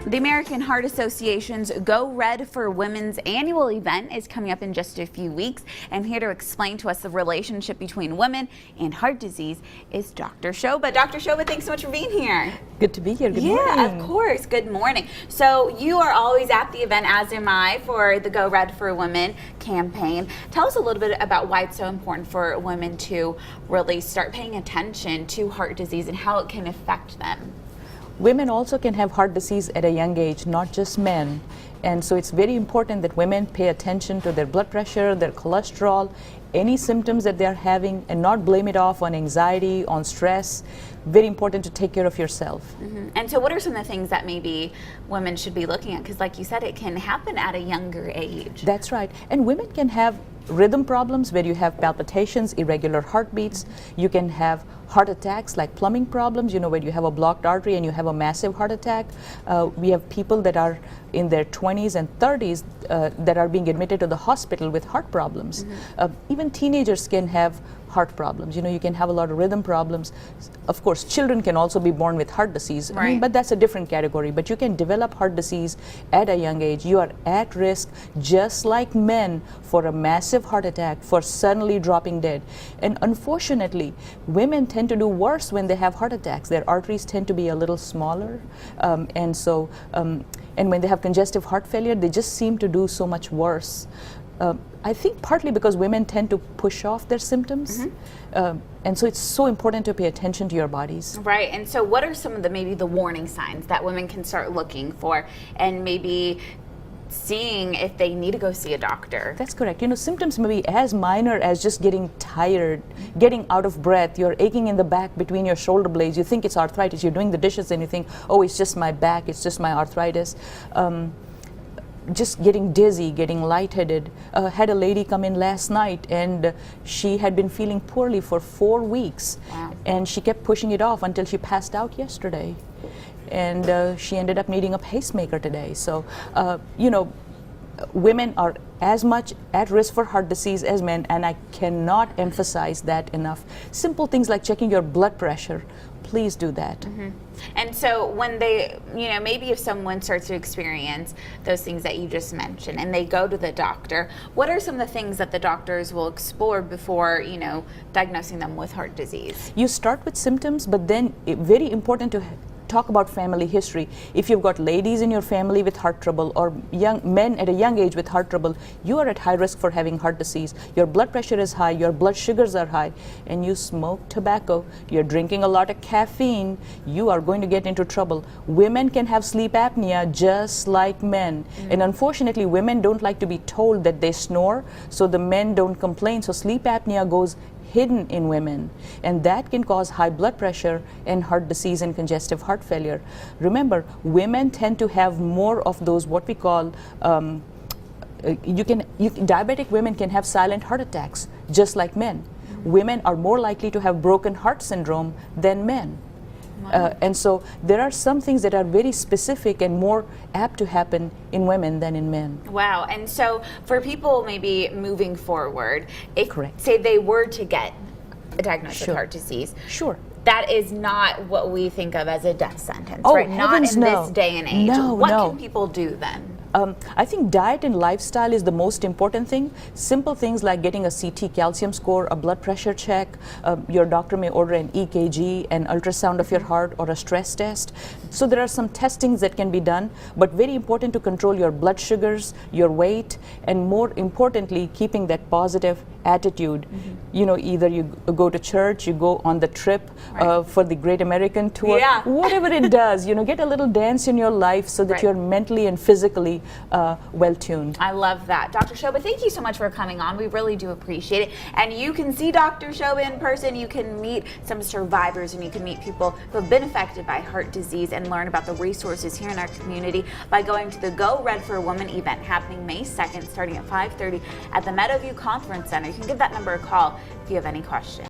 The American Heart Association's Go Red for Women's annual event is coming up in just a few weeks, and here to explain to us the relationship between women and heart disease is Dr. Shoba. Dr. Shoba, thanks so much for being here. Good to be here. Good morning. Yeah, of course. Good morning. So you are always at the event, as am I, for the Go Red for Women campaign. Tell us a little bit about why it's so important for women to really start paying attention to heart disease and how it can affect them. Women also can have heart disease at a young age, not just men. And so it's very important that women pay attention to their blood pressure, their cholesterol, any symptoms that they're having, and not blame it off on anxiety, on stress. Very important to take care of yourself. Mm-hmm. And so what are some of the things that maybe women should be looking at? Because like you said, it can happen at a younger age. That's right. And women can have rhythm problems where you have palpitations, irregular heartbeats. You can have heart attacks like plumbing problems, where you have a blocked artery and you have a massive heart attack. We have people that are in their 20s and 30s that are being admitted to the hospital with heart problems. Mm-hmm. Even teenagers can have heart problems. You can have a lot of rhythm problems. Of course, children can also be born with heart disease, right. But that's a different category. But you can develop heart disease at a young age. You are at risk, just like men, for a massive heart attack, for suddenly dropping dead. And unfortunately, women tend to do worse when they have heart attacks. Their arteries tend to be a little smaller. And when they have congestive heart failure, they just seem to do so much worse. I think partly because women tend to push off their symptoms. Mm-hmm. And so it's so important to pay attention to your bodies. Right. And so what are some of maybe the warning signs that women can start looking for and maybe seeing if they need to go see a doctor? That's correct. Symptoms may be as minor as just getting tired, getting out of breath, you're aching in the back between your shoulder blades, you think it's arthritis, you're doing the dishes and you think, oh, it's just my back, it's just my arthritis. Just getting dizzy, getting lightheaded. Had a lady come in last night and she had been feeling poorly for 4 weeks. Wow. And she kept pushing it off until she passed out yesterday. And she ended up needing a pacemaker today. So, women are as much at risk for heart disease as men, and I cannot emphasize that enough. Simple things like checking your blood pressure, please do that. Mm-hmm. And so when they, maybe if someone starts to experience those things that you just mentioned and they go to the doctor, what are some of the things that the doctors will explore before, diagnosing them with heart disease? You start with symptoms, but then very important to talk about family history. If you've got ladies in your family with heart trouble or young men at a young age with heart trouble, you are at high risk for having heart disease. Your blood pressure is high, your blood sugars are high, and you smoke tobacco, you're drinking a lot of caffeine, you are going to get into trouble. Women can have sleep apnea just like men. Mm-hmm. And unfortunately, women don't like to be told that they snore, so the men don't complain. So sleep apnea goes hidden in women, and that can cause high blood pressure and heart disease and congestive heart failure. Remember, women tend to have more of those what we call diabetic women can have silent heart attacks just like men. Mm-hmm. Women are more likely to have broken heart syndrome than men. Wow. And so there are some things that are very specific and more apt to happen in women than in men. Wow. And so for people maybe moving forward, if Correct. say they were to get a diagnosis Sure. of heart disease, Sure. that is not what we think of as a death sentence, Oh, right? Not heavens, in no. this day and age. No, what no. can people do then? I think diet and lifestyle is the most important thing. Simple things like getting a CT calcium score, a blood pressure check. Your doctor may order an EKG, an ultrasound of your heart, or a stress test. So there are some testings that can be done, but very important to control your blood sugars, your weight, and more importantly, keeping that positive attitude. Mm-hmm. Either you go to church, you go on the trip Right. for the Great American Tour, Yeah. whatever it does, get a little dance in your life so that Right. you're mentally and physically well-tuned. I love that. Dr. Shoba, thank you so much for coming on. We really do appreciate it. And you can see Dr. Shoba in person. You can meet some survivors and you can meet people who have been affected by heart disease and learn about the resources here in our community by going to the Go Red for Women event happening May 2nd starting at 5:30 at the Meadowview Conference Center. You can give that number a call if you have any questions.